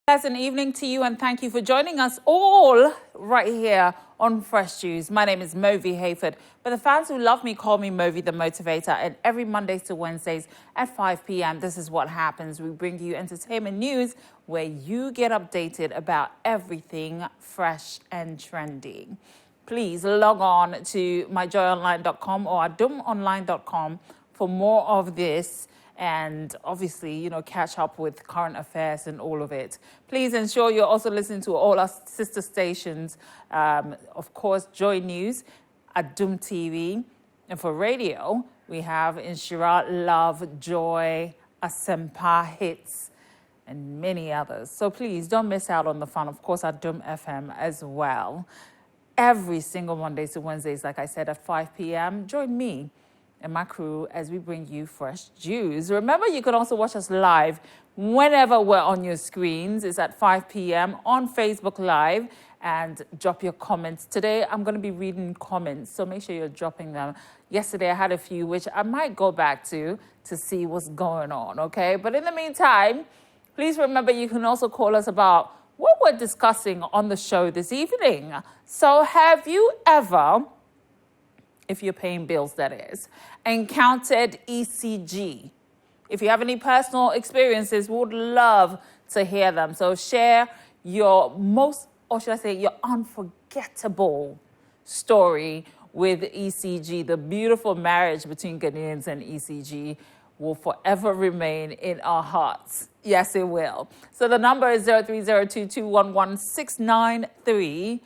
Pleasant evening to you, and thank you for joining us all right here on Fresh Juice. My name is Movi Hayford, but the fans who love me call me Movi the Motivator. And every Mondays to Wednesdays at 5 p.m., this is what happens. We bring you entertainment news where you get updated about everything fresh and trendy. Please log on to myjoyonline.com or adumonline.com for more of this. And obviously, catch up with current affairs and all of it. Please ensure you're also listening to all our sister stations. Of course, Joy News, Adum TV. And for radio, we have Inshira, Love, Joy, Ampaw, Hits, and many others. So please don't miss out on the fun. Of course, Adum FM as well. Every single Mondays to Wednesdays, like I said, at 5 p.m., join me and my crew as we bring you fresh juice. Remember, you can also watch us live whenever we're on your screens. It's at 5 p.m. on Facebook Live, and drop your comments. Today, I'm going to be reading comments, so make sure you're dropping them. Yesterday, I had a few, which I might go back to see what's going on, okay? But in the meantime, please remember you can also call us about what we're discussing on the show this evening. So have you ever, if you're paying bills, that is, encountered ECG? If you have any personal experiences, we would love to hear them. So share your most, or should I say, your unforgettable story with ECG. The beautiful marriage between Ghanaians and ECG will forever remain in our hearts. Yes, it will. So the number is 0302211693,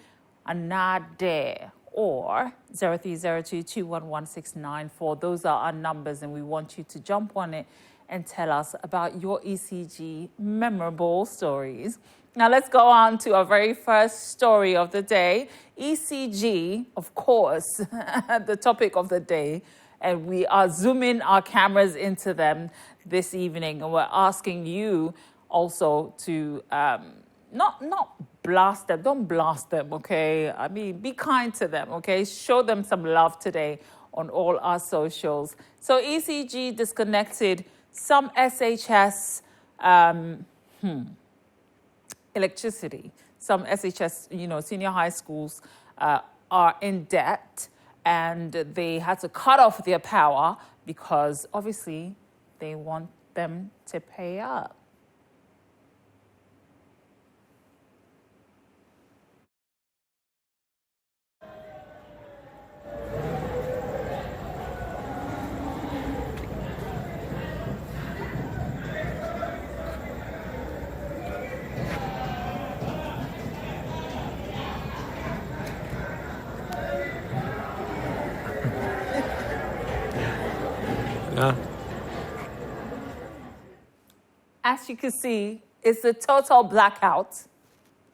Anade, or 0302211694. Those are our numbers, and we want you to jump on it and tell us about your ECG memorable stories. Now let's go on to our very first story of the day. ECG, of course, the topic of the day, and we are zooming our cameras into them this evening, and we're asking you also to not blast them. Don't blast them, okay? I mean, be kind to them, okay? Show them some love today on all our socials. So ECG disconnected some SHS electricity. Some SHS, senior high schools are in debt, and they had to cut off their power because obviously they want them to pay up. As you can see, it's a total blackout.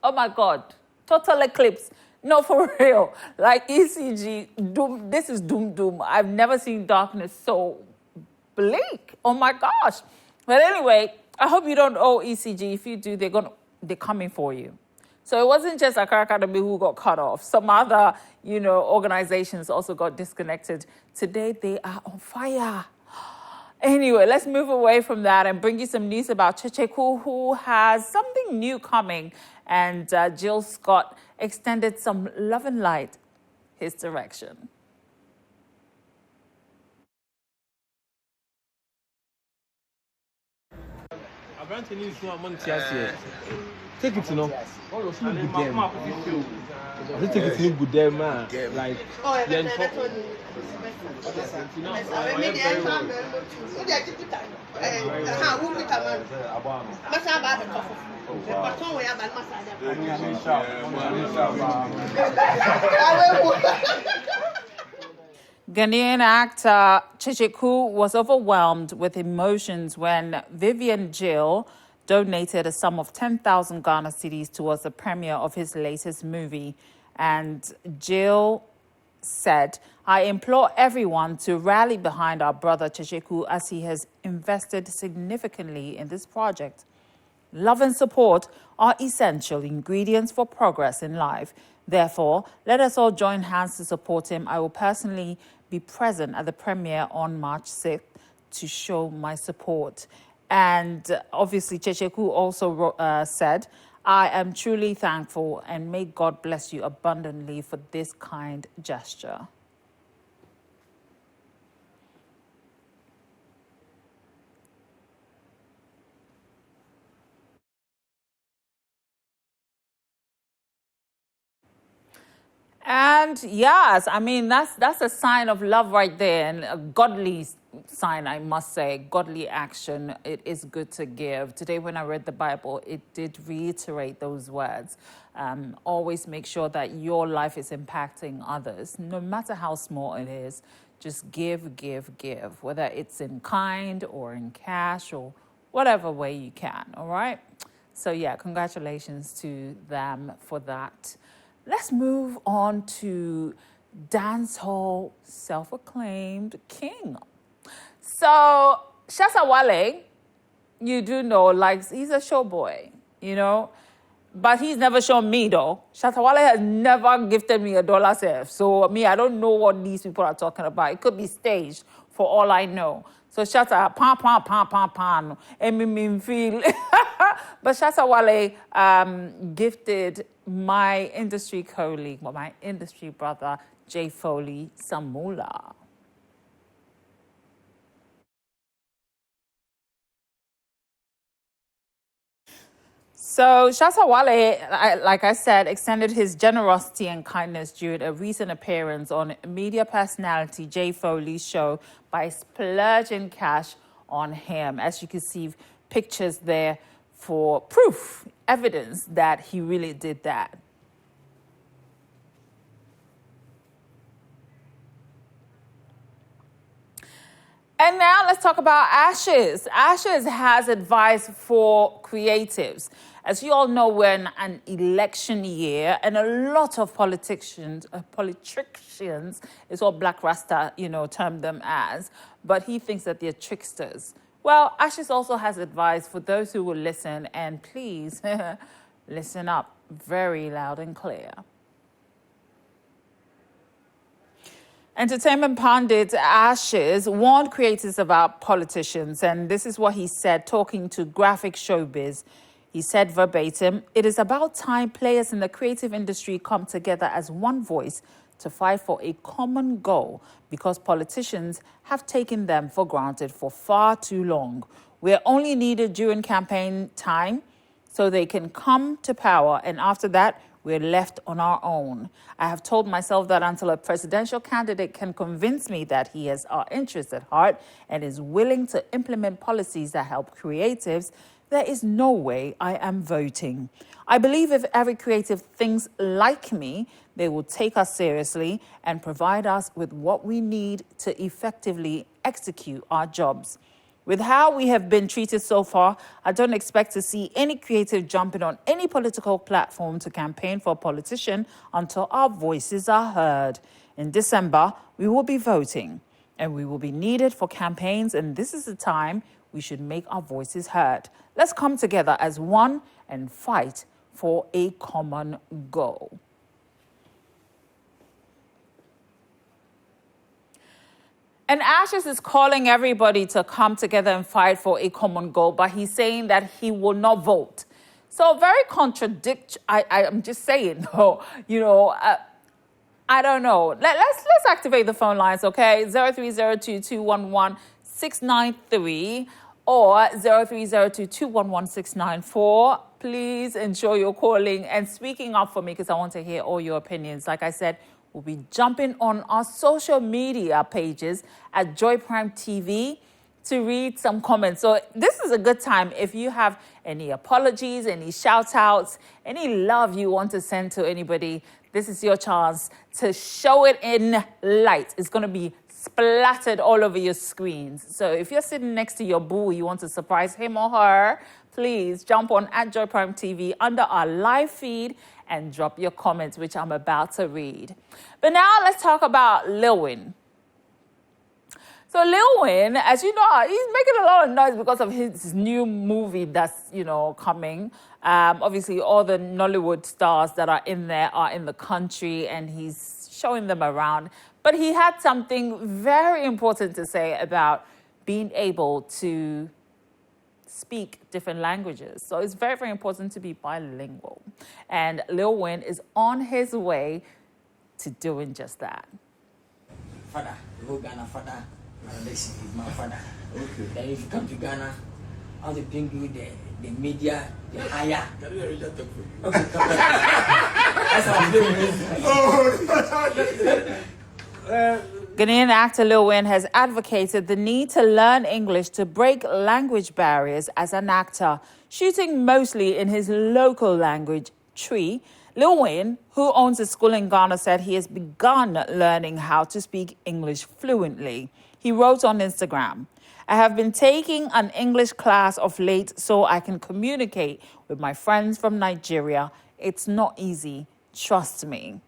Oh my God, total eclipse. No, for real. Like ECG, doom. This is doom. I've never seen darkness so bleak. Oh my gosh. But anyway, I hope you don't owe ECG. If you do, they're coming for you. So it wasn't just Accra Academy who got cut off. Some other, organizations also got disconnected. Today, they are on fire. Anyway, let's move away from that and bring you some news about Checheku, who has something new coming. And Jill Scott extended some love and light his direction. Take it to know. Oh, you're feeling good there. I think take it to good there, man. Like, Ghanaian actor Checheku was overwhelmed with emotions when Vivian Jill donated a sum of 10,000 Ghana cedis towards the premiere of his latest movie. And Jill said, "I implore everyone to rally behind our brother Checheku as he has invested significantly in this project. Love and support are essential ingredients for progress in life. Therefore, let us all join hands to support him. I will personally be present at the premiere on March 6th to show my support." And obviously, Checheku also said, I am truly thankful and may God bless you abundantly for this kind gesture. And yes, I mean that's a sign of love right there, and a godly sign, I must say, godly action. It is good to give. Today, when I read the Bible, it did reiterate those words. Always make sure that your life is impacting others, no matter how small it is. Just give, give, give, whether it's in kind or in cash or whatever way you can. All right. So yeah, congratulations to them for that. Let's move on to dancehall self-acclaimed king. So Shatta Wale, you do know, like he's a show boy, you know, but he's never shown me though. Shatta Wale has never gifted me $1 self. So me, I don't know what these people are talking about. It could be staged for all I know. So Shatta, pan, and me feel. But Shatta Wale gifted my industry colleague, my industry brother, Jay Foley, some moolah. So Shatta Wale, like I said, extended his generosity and kindness during a recent appearance on media personality Jay Foley's show by splurging cash on him. As you can see, pictures there for proof, evidence that he really did that. And now let's talk about Ashes. Ashes has advice for creatives. As you all know, we're in an election year, and a lot of politicians is what Black Rasta, termed them as, but he thinks that they're tricksters. Well, Ashes also has advice for those who will listen, and please listen up very loud and clear. Entertainment pundit Ashes warned creators about politicians, and this is what he said talking to Graphic Showbiz. He said verbatim, "It is about time players in the creative industry come together as one voice to fight for a common goal because politicians have taken them for granted for far too long. We're only needed during campaign time so they can come to power, and after that, we're left on our own. I have told myself that until a presidential candidate can convince me that he has our interests at heart and is willing to implement policies that help creatives, there is no way I am voting. I believe if every creative thinks like me, they will take us seriously and provide us with what we need to effectively execute our jobs. With how we have been treated so far, I don't expect to see any creative jumping on any political platform to campaign for a politician until our voices are heard. In December, we will be voting, and we will be needed for campaigns, and this is the time we should make our voices heard. Let's come together as one and fight for a common goal." And Ashes is calling everybody to come together and fight for a common goal, but he's saying that he will not vote. So very I'm just saying, though, I don't know. Let's activate the phone lines, okay? 0302-211-693 or 0302-211-694. Please ensure you're calling and speaking up for me because I want to hear all your opinions. Like I said, we'll be jumping on our social media pages at Joy Prime TV to read some comments. So this is a good time. If you have any apologies, any shout outs, any love you want to send to anybody, this is your chance to show it in light. It's going to be splattered all over your screens. So if you're sitting next to your boo, you want to surprise him or her, please jump on at Joy Prime TV under our live feed and drop your comments, which I'm about to read. But now let's talk about Lil Wayne. So Lil Wayne, as you know, he's making a lot of noise because of his new movie that's, coming. Obviously, all the Nollywood stars that are in there are in the country and he's showing them around. But he had something very important to say about being able to speak different languages. So it's very, very important to be bilingual. And Lil Wayne is on his way to doing just that. Father, the whole Ghana father, this is my father. Okay. Then if you come to Ghana, I'll bring you the media, the higher. Can you read that talk for me? Okay, come back. That's Ghanaian actor Lil Wayne has advocated the need to learn English to break language barriers as an actor, shooting mostly in his local language, Twi. Lil Wayne, who owns a school in Ghana, said he has begun learning how to speak English fluently. He wrote on Instagram, "I have been taking an English class of late so I can communicate with my friends from Nigeria. It's not easy, trust me."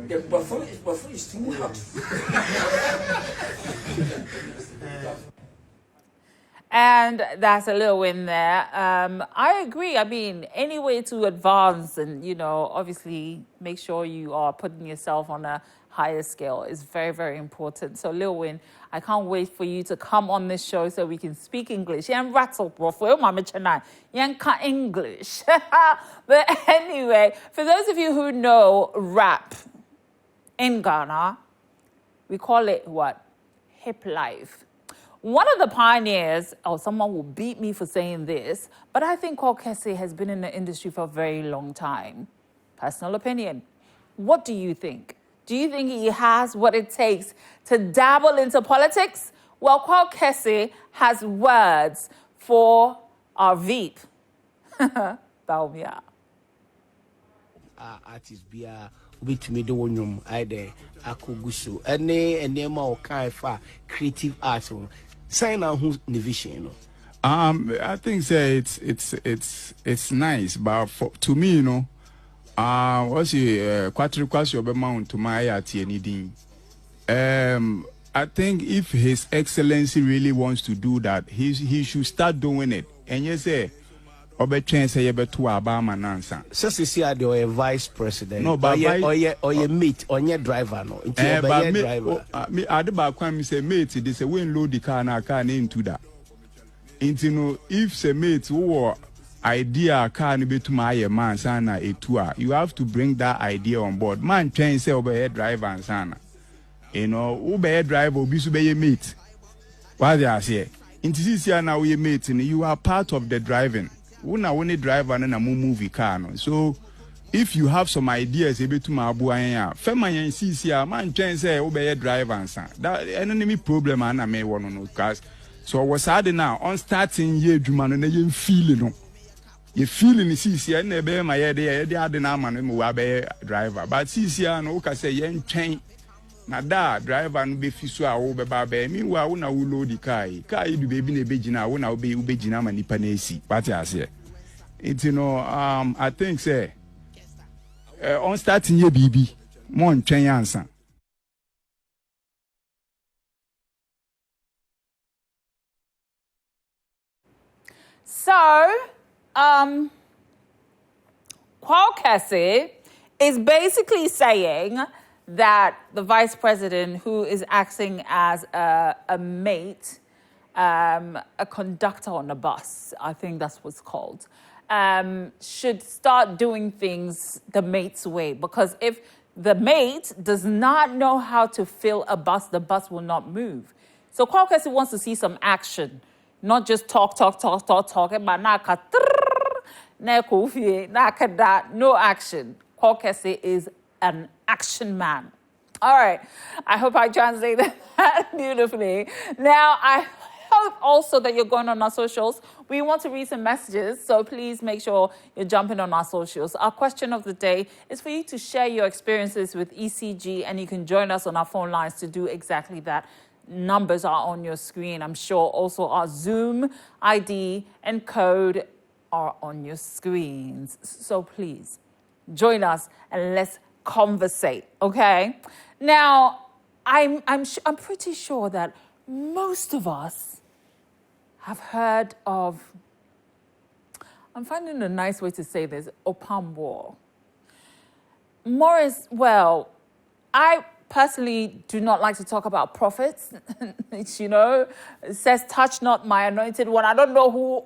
the buffalo is too hot. And that's a little win there. I agree. I mean, any way to advance and, obviously make sure you are putting yourself on a higher scale is very, very important. So, Lil Wayne, I can't wait for you to come on this show so we can speak English. English. But anyway, for those of you who know rap in Ghana, we call it what? Hip life. One of the pioneers, someone will beat me for saying this, but I think Kokese has been in the industry for a very long time. Personal opinion. What do you think? Do you think he has what it takes to dabble into politics? Well, Kokese has words for our Veep. Baumia. Artist bia ubitumi de wonyum aide akoguso ene enema o kai fa creative art sign out who's vision. I think it's nice, but to me, what's the quattriquas of amount to my art anything. I think if His Excellency really wants to do that, he should start doing it. And you say, Obetchen say to Obama Nansa. So see the vice president. No, but or your mate, or your driver, no. But me, I say mate, they say when load the car na car into that. Into if say mate who idea car be to my man sana a tour, you have to bring that idea on board. Man train say over driver and sana. Uber driver will be so be mate. What they are say. Into this year now we mate, you are part of the driving. Una only driver and a movie car. No? So if you have some ideas able to mabuaya, Fema see man train say obey driver and son. That enemy problem and I may want to know cause. So I was sad now on starting year Juman and you feeling you feeling the CC and never my head they are the name and wabe driver. But CC no can say yen train. Na da driver no be fiso a wo be ba ba mi wa wo na wo load the car du baby na be gina wo na wo be gina ma nipa na esi what you say it I think say on starting ye bibi mo ntwen ansa. So Kokese is basically saying that the vice president, who is acting as a mate, a conductor on a bus, I think that's what's called, should start doing things the mate's way. Because if the mate does not know how to fill a bus, the bus will not move. So Kwakesi wants to see some action, not just talk. No action. Kwakesi is an action man. All right. I hope I translated that beautifully. Now, I hope also that you're going on our socials. We want to read some messages, so please make sure you're jumping on our socials. Our question of the day is for you to share your experiences with ECG, and you can join us on our phone lines to do exactly that. Numbers are on your screen. I'm sure also our Zoom ID and code are on your screens. So please join us and let's conversate, okay? Now, I'm pretty sure that most of us have heard of, I'm finding a nice way to say this, Opambuor. Maurice, well, I personally do not like to talk about prophets. You know, it says, touch not my anointed one. I don't know who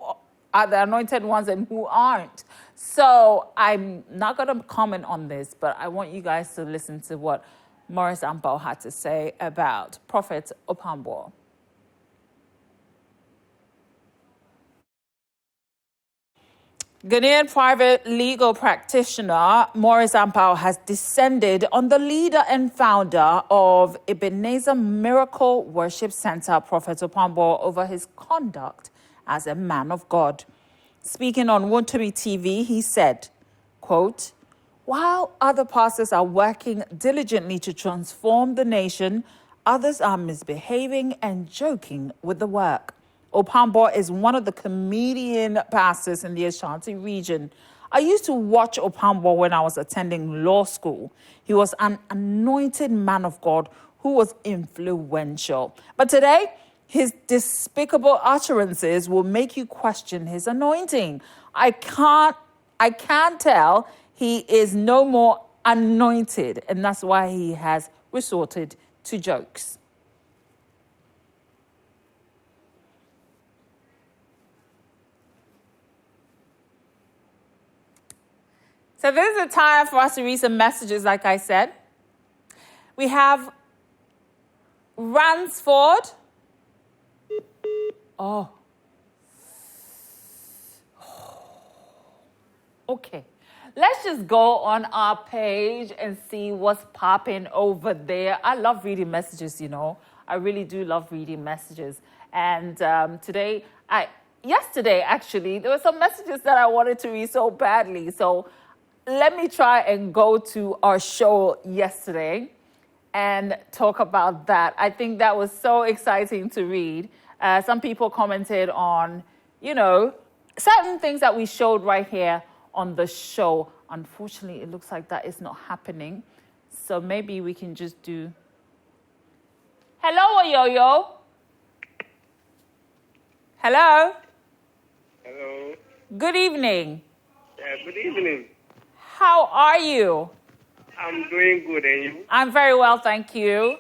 are the anointed ones and who aren't. So I'm not going to comment on this, but I want you guys to listen to what Maurice Ampaw had to say about Prophet Opambuor. Ghanaian private legal practitioner Maurice Ampaw has descended on the leader and founder of Ebenezer Miracle Worship Center, Prophet Opambuor, over his conduct as a man of God. Speaking on Wontumi TV, he said, quote, "While other pastors are working diligently to transform the nation, others are misbehaving and joking with the work. Opambuor is one of the comedian pastors in the Ashanti region. I used to watch Opambuor when I was attending law school. He was an anointed man of God who was influential. But today, his despicable utterances will make you question his anointing. I can't tell he is no more anointed, and that's why he has resorted to jokes." So this is a time for us to read some messages, like I said. We have Ransford. Oh. Okay. Let's just go on our page and see what's popping over there. I love reading messages, you know. I really do love reading messages. And yesterday, actually, there were some messages that I wanted to read so badly. So let me try and go to our show yesterday and talk about that. I think that was so exciting to read. Some people commented on, you know, certain things that we showed right here on the show. Unfortunately, it looks like that is not happening. So maybe we can just do... Hello, Yo-Yo. Hello. Hello. Good evening. Yeah, good evening. How are you? I'm doing good, and you? I'm very well, thank you.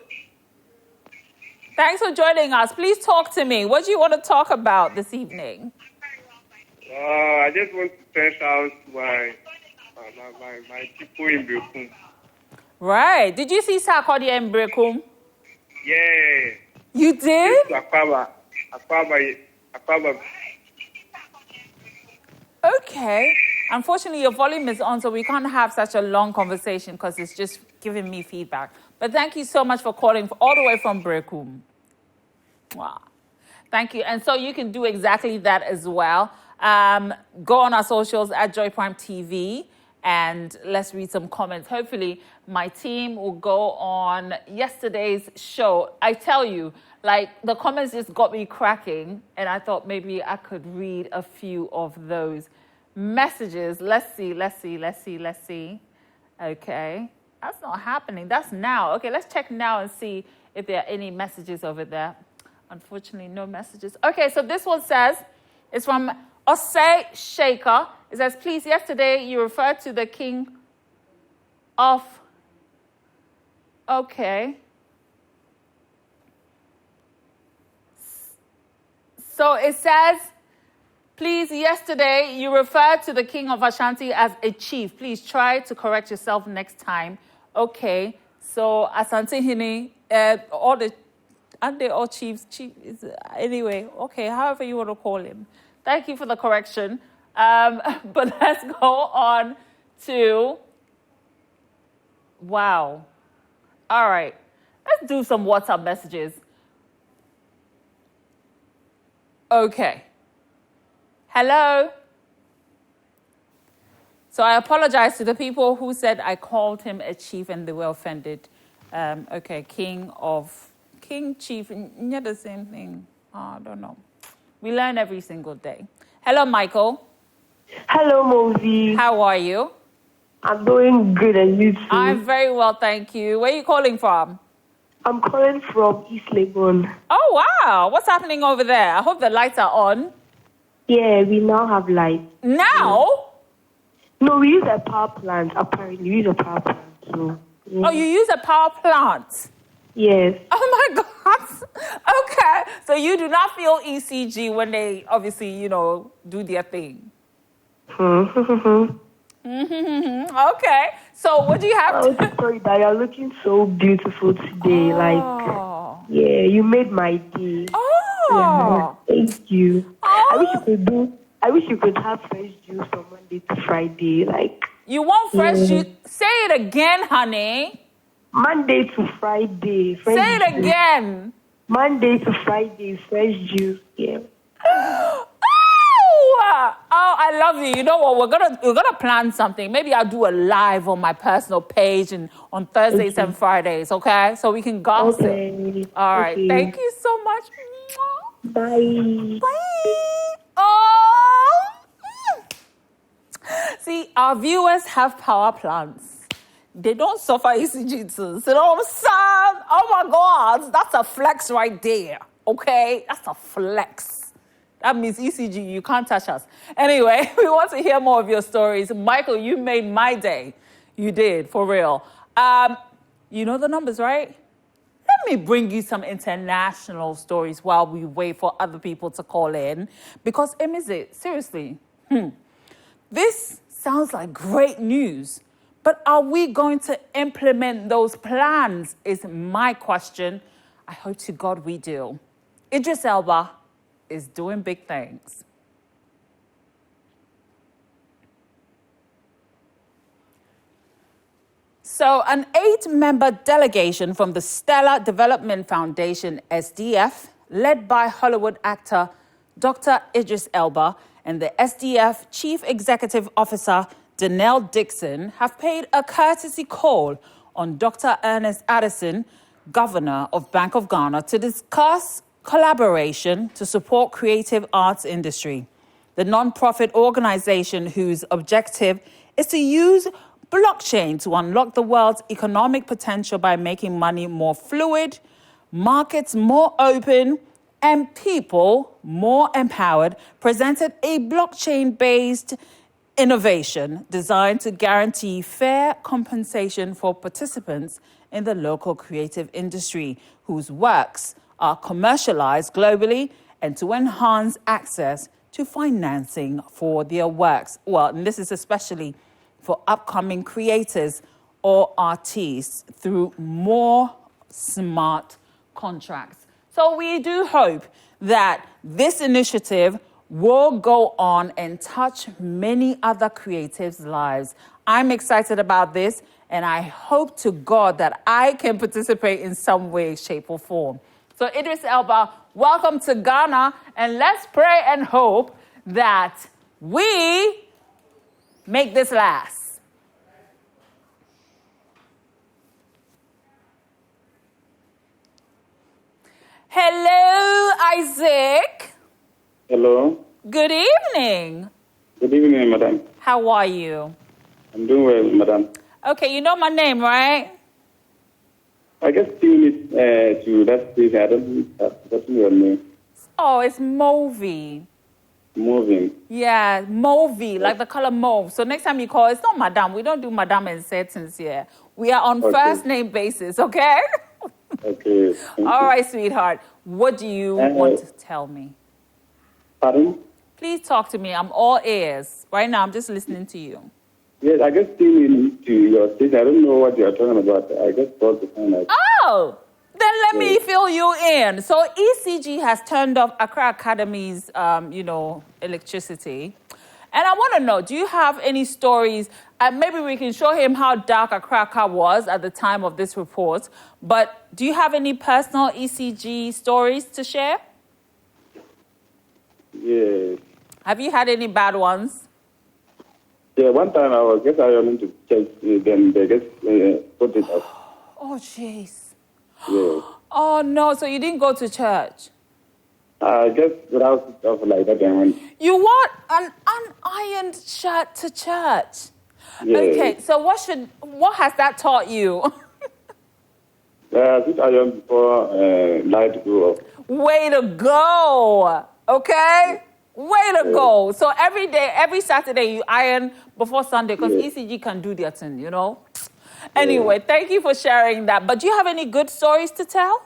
Thanks for joining us. Please talk to me. What do you want to talk about this evening? I just want to test out my people in Brekum. Right. Did you see Sarkodie in Brekum? Yeah. You did? Akpaba. Okay. Unfortunately, your volume is on, so we can't have such a long conversation because it's just giving me feedback. But thank you so much for calling all the way from Brekum. Wow. Thank you. And so you can do exactly that as well. Go on our socials at Joy Prime TV and let's read some comments. Hopefully, my team will go on yesterday's show. I tell you, like, the comments just got me cracking, and I thought maybe I could read a few of those messages. Let's see. Okay. That's not happening. That's now. Okay, let's check now and see if there are any messages over there. Unfortunately, no messages. Okay, so this one says, it's from Osei Shaker. It says, please, yesterday you referred to the king of... Okay. So it says, please, yesterday you referred to the king of Ashanti as a chief. Please try to correct yourself next time. Okay. So Asante Hini, aren't they all chiefs? Anyway, okay, however you want to call him. Thank you for the correction. But let's go on to... Wow. All right. Let's do some WhatsApp messages. Okay. Hello. So I apologize to the people who said I called him a chief and they were offended. Okay, king, chief, not the same thing. I don't know. We learn every single day. Hello, Michael. Hello, Movi. How are you? I'm doing good, and you too? I'm very well, thank you. Where are you calling from? I'm calling from East Legon. Oh, wow. What's happening over there? I hope the lights are on. Yeah, we now have light. Now? No, we use a power plant, apparently. We use a power plant, so Oh, you use a power plant? Yes. Oh my God. Okay. So you do not feel ECG when they obviously, do their thing. Okay. So what do you have Oh, to... sorry, that you're looking so beautiful today. Oh. Yeah, you made my day. Oh. Yeah, thank you. Oh. I wish you could have fresh juice from Monday to Friday. You want fresh Yeah. juice? Say it again, honey. Monday to Friday, fresh Say it juice. again. Monday to Friday, fresh juice. Yeah. Oh, I love you. You know what? We're gonna plan something. Maybe I'll do a live on my personal page and on Thursdays and Fridays. Okay, so we can gossip. Okay. All right. Okay. Thank you so much. Bye. Bye. Oh. See, our viewers have power plants. They don't suffer ECG too. So, oh my God, that's a flex right there. Okay, that's a flex. That means ECG, you can't touch us. Anyway, we want to hear more of your stories. Michael, you made my day. You did, for real. You know the numbers, right? Let me bring you some international stories while we wait for other people to call in. Because, Emizit, seriously, this sounds like great news. But are we going to implement those plans is my question. I hope to God we do. Idris Elba is doing big things. So an 8-member delegation from the Stellar Development Foundation, SDF, led by Hollywood actor Dr. Idris Elba and the SDF Chief Executive Officer, Danelle Dixon, have paid a courtesy call on Dr. Ernest Addison, Governor of Bank of Ghana, to discuss collaboration to support creative arts industry. The non-profit organization whose objective is to use blockchain to unlock the world's economic potential by making money more fluid, markets more open, and people more empowered, presented a blockchain-based innovation designed to guarantee fair compensation for participants in the local creative industry whose works are commercialized globally and to enhance access to financing for their works. Well, and this is especially for upcoming creators or artists through more smart contracts. So we do hope that this initiative will go on and touch many other creatives' lives. I'm excited about this, and I hope to God that I can participate in some way, shape, or form. So Idris Elba, welcome to Ghana, and let's pray and hope that we make this last. Hello, Isaac. Hello. Good evening. Good evening, madam. How are you? I'm doing well, madam. Okay, you know my name, right? I guess 2 minutes to that place. I don't that's your name. Oh, it's Movi. Moving. Yeah, Movi, like the color mauve. So next time you call, it's not madam. We don't do madam and settings here. We are on first name basis, okay? Okay. All right, sweetheart. What do you want to tell me? Pardon? Please talk to me. I'm all ears. Right now, I'm just listening to you. Yes, I just came in to your state. I don't know what you're talking about. I just thought to find out. Oh, then let me fill you in. So ECG has turned off Accra Academy's, electricity. And I want to know, do you have any stories? Maybe we can show him how dark Accra was at the time of this report. But do you have any personal ECG stories to share? Yes. Have you had any bad ones? Yeah, one time I was just ironing to check, then they just put it up. Oh, jeez. Yes. Oh, no. So you didn't go to church? I just browsed stuff like that and went. You wore an unironed shirt to church? Yes. Okay, so what has that taught you? Sit iron before light go off. Way to go. Okay? Way to go. So every day, every Saturday, you iron before Sunday because ECG can do their thing, Anyway, thank you for sharing that. But do you have any good stories to tell?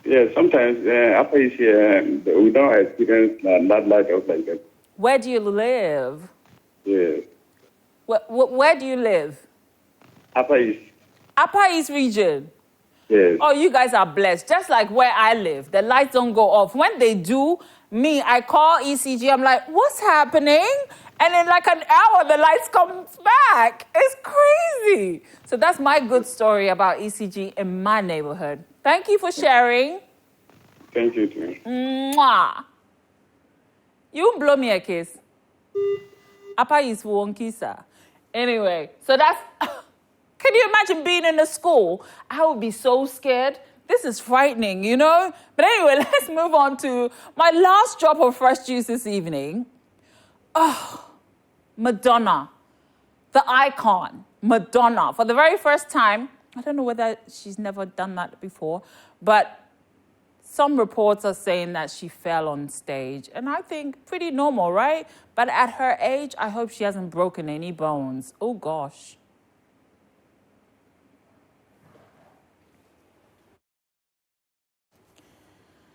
Yeah, sometimes after you see, we don't experience that light out like that. Where do you live? Yeah. Where do you live? Upper East. Upper East region. Yes. Oh, you guys are blessed. Just like where I live, the lights don't go off. When they do, I call ECG. I'm like, what's happening? And in like an hour, the lights come back. It's crazy. So that's my good story about ECG in my neighborhood. Thank you for sharing. Thank you, too. Mwah. You blow me a kiss. Upper East won't kiss her. Anyway, so that's... Can you imagine being in a school? I would be so scared. This is frightening, you know? But anyway, let's move on to my last drop of fresh juice this evening. Oh, Madonna, the icon, Madonna. For the very first time, I don't know whether she's never done that before, but some reports are saying that she fell on stage. And I think pretty normal, right? But at her age, I hope she hasn't broken any bones. Oh, gosh.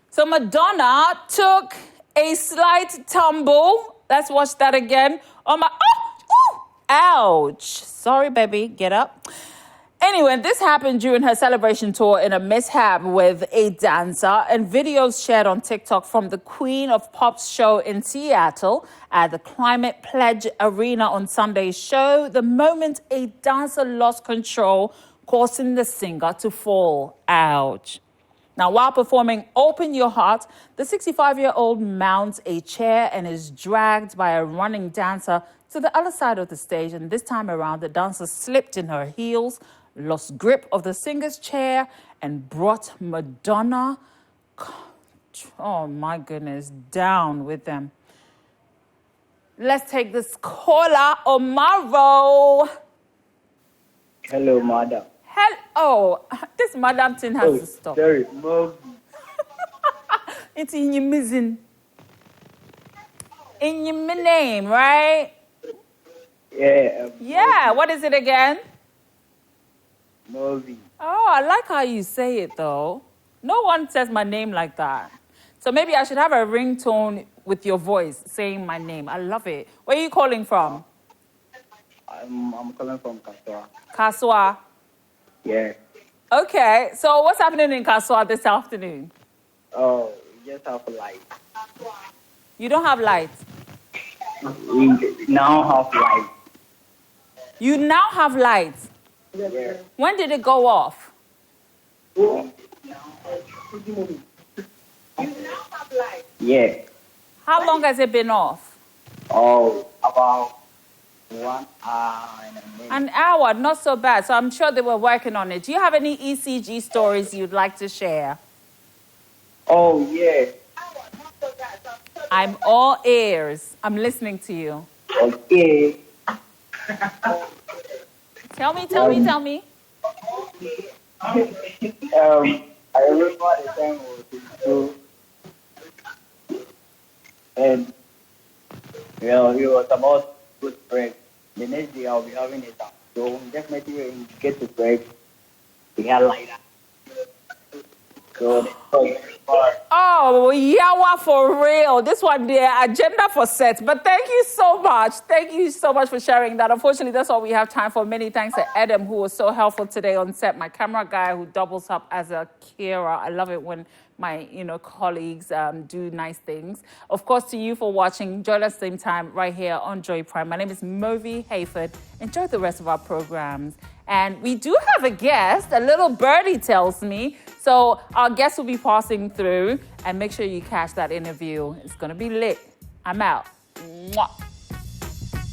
So Madonna took a slight tumble. Let's watch that again. Ouch. Sorry, baby. Get up. Anyway, this happened during her celebration tour in a mishap with a dancer, and videos shared on TikTok from the Queen of Pop's show in Seattle at the Climate Pledge Arena on Sunday show the moment a dancer lost control, causing the singer to fall. Ouch. Now, while performing Open Your Heart, the 65-year-old mounts a chair and is dragged by a running dancer to the other side of the stage. And this time around, the dancer slipped in her heels, lost grip of the singer's chair, and brought Madonna, oh my goodness, down with them. Let's take this caller, Omaro. Hello, madam. Oh, this madam thing has to stop. Sorry, Mom. It's in your missing. In your name, right? Yeah. Yeah, what is it again? Movie. Oh, I like how you say it, though. No one says my name like that. So maybe I should have a ringtone with your voice saying my name. I love it. Where are you calling from? I'm calling from Kaswa. Kaswa. Yeah. Okay, so what's happening in Kaswa this afternoon? Oh, we just have light. You don't have lights? We now have light. You now have lights? Yeah. When did it go off? Yeah. How long has it been off? Oh, about 1 hour and a minute. An hour, not so bad. So I'm sure they were working on it. Do you have any ECG stories you'd like to share? Oh, yeah. I'm all ears. I'm listening to you. Okay. Tell me. I remember the time was in school. And, it was about good break. The next day I'll be having it up. So definitely when you get to break, we had like that. So that's very far. Oh, yawa for real. This one, the agenda for sets. But thank you so much. Thank you so much for sharing that. Unfortunately, that's all we have time for. Many thanks to Adam, who was so helpful today on set. My camera guy who doubles up as a carer. I love it when my, colleagues do nice things. Of course, to you for watching. Join us same time right here on Joy Prime. My name is Movi Hayford. Enjoy the rest of our programs. And we do have a guest, a little birdie tells me. So our guest will be passing through, and make sure you catch that interview. It's going to be lit. I'm out. Mwah.